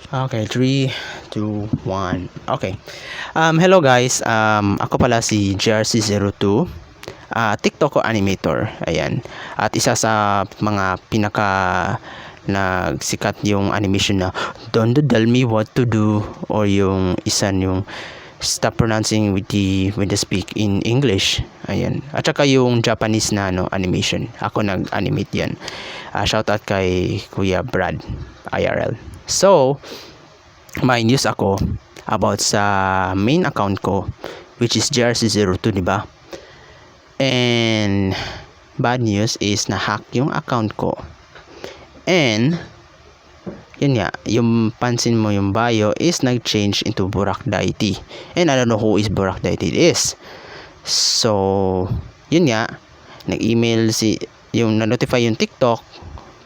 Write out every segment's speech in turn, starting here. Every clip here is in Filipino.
Okay, 3, 2, 1. Okay. Hello guys. Ako pala si JRC02. TikTok ko animator. Ayan. At isa sa mga pinaka nagsikat yung animation na Don't tell me what to do, or yung isa yung stop pronouncing with the speak in English. Ayan. At saka yung Japanese na animation. Ako nag-animate yan. Shoutout kay Kuya Brad IRL. So, may news ako about sa main account ko, which is JRC02, di ba? And bad news is na-hack yung account ko. And yun nga, yung pansin mo yung bio is nag-change into Burak Daiti. And I don't know who is Burak Daiti is. So, yun nga, nag-email yung na-notify yung TikTok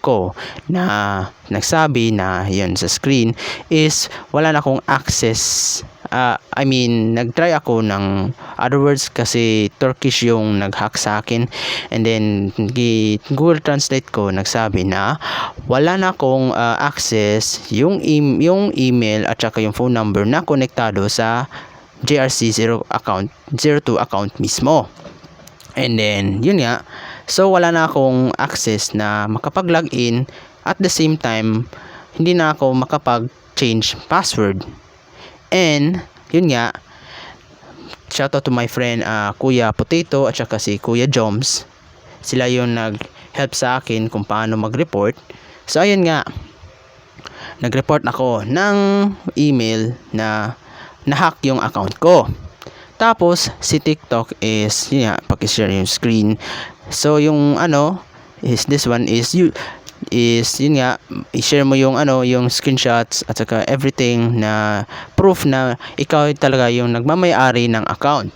ko na nagsabi na yun sa screen is wala na akong access. Nagtry ako ng other words kasi Turkish yung nag-hack sa akin, and then Google Translate ko nagsabi na wala na akong access yung email at saka yung phone number na konektado sa JRC02 account mismo. And then yun nga, so wala na akong access na makapag-login, at the same time hindi na ako makapag-change password. And yun nga, shoutout to my friend Kuya Potato at saka si Kuya Joms. Sila yung nag-help sa akin kung paano mag-report. So ayun nga, nag-report ako ng email na na-hack yung account ko. Tapos si TikTok is yun nga, paki-share yung screen. So yung is this one is yun nga, i-share mo yung yung screenshots at saka everything na proof na ikaw talaga yung nagmamay-ari ng account.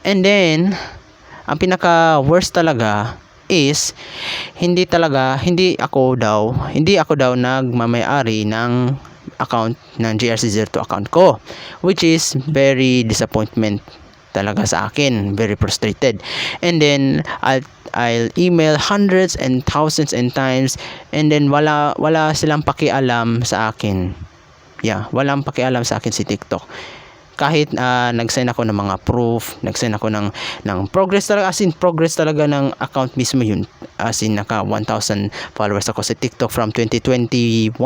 And then ang pinaka worst talaga is hindi ako daw nagmamay-ari ng account ng JRC02 account ko, which is very disappointment talaga sa akin, very frustrated. And then I'll email hundreds and thousands and times, and then wala silang pakialam sa akin. Walang pakialam sa akin si TikTok. Kahit nag-send ako ng mga proof, nag-send ako ng progress talaga, as in progress talaga ng account mismo yun. As in naka 1,000 followers ako sa TikTok from 2020,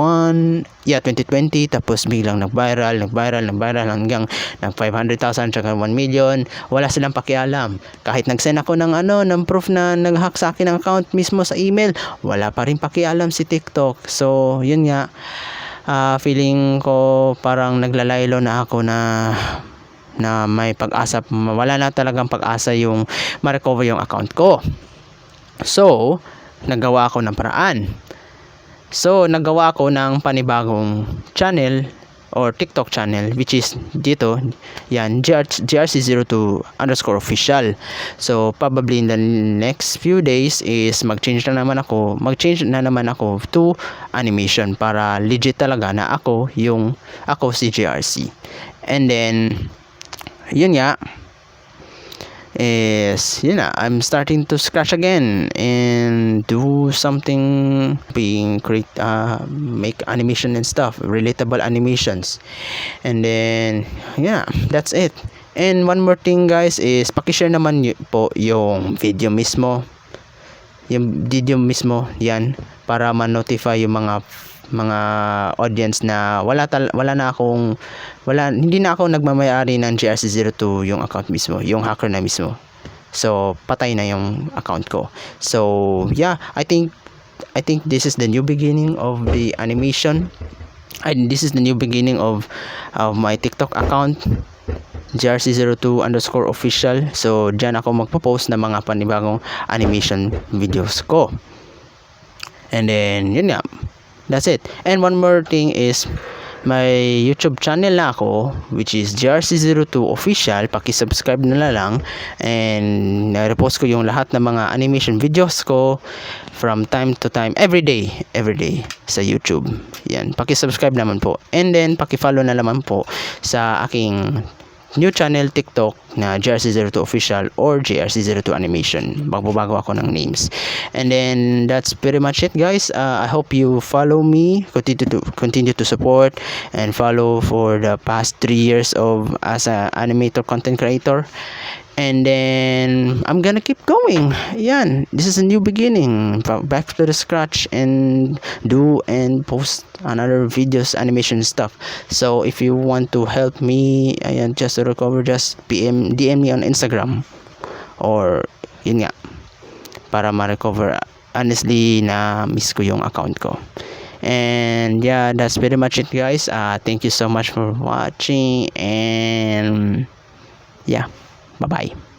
tapos biglang nag-viral hanggang ng 500,000 tsaka 1 million. Wala silang pakialam. Kahit nag-send ako ng proof na nag-hack sa akin ng account mismo sa email, wala pa rin pakialam si TikTok. So, yun nga, feeling ko parang naglalaylo na ako na may pag-asa, wala na talagang pag-asa yung ma-recover yung account ko. So nagawa ako ng paraan. So nagawa ako ng panibagong channel or TikTok channel, which is dito, yan, JRC02_official. So probably in the next few days is mag-change na naman ako to animation para legit talaga na ako si JRC. And then yun nga, I'm starting to scratch again and do something, make animation and stuff, relatable animations. And then that's it. And one more thing guys is paki-share naman po yung video mismo, yan, para ma-notify yung mga audience na hindi na ako nagmamay-ari ng JRC02 yung account mismo, yung hacker na mismo. So patay na yung account ko. So I think this is the new beginning of the animation. This is the new beginning of my TikTok account, JRC02_official. So dyan ako magpo-post ng mga panibagong animation videos ko. And then yun nga, that's it. And one more thing is my YouTube channel na ako, which is JRC02 official. Paki-subscribe na lang, and na-repost ko yung lahat ng mga animation videos ko from time to time, every day sa YouTube. Yan, paki-subscribe naman po. And then paki-follow na naman po sa aking new channel TikTok na JRC02 Official or JRC02 Animation. Magbabago ako ng names. And then that's pretty much it, guys. I hope you follow me, continue to support and follow for the past 3 years of as an animator content creator. And then I'm gonna keep going. Yan, this is a new beginning. Back to the scratch and do and post another videos, animation stuff. So if you want to help me, ayan, just to recover, just DM me on Instagram or yun nga para ma-recover. Honestly, na miss ko yung account ko. And yeah, that's pretty much it, guys. Thank you so much for watching, and yeah, bye bye.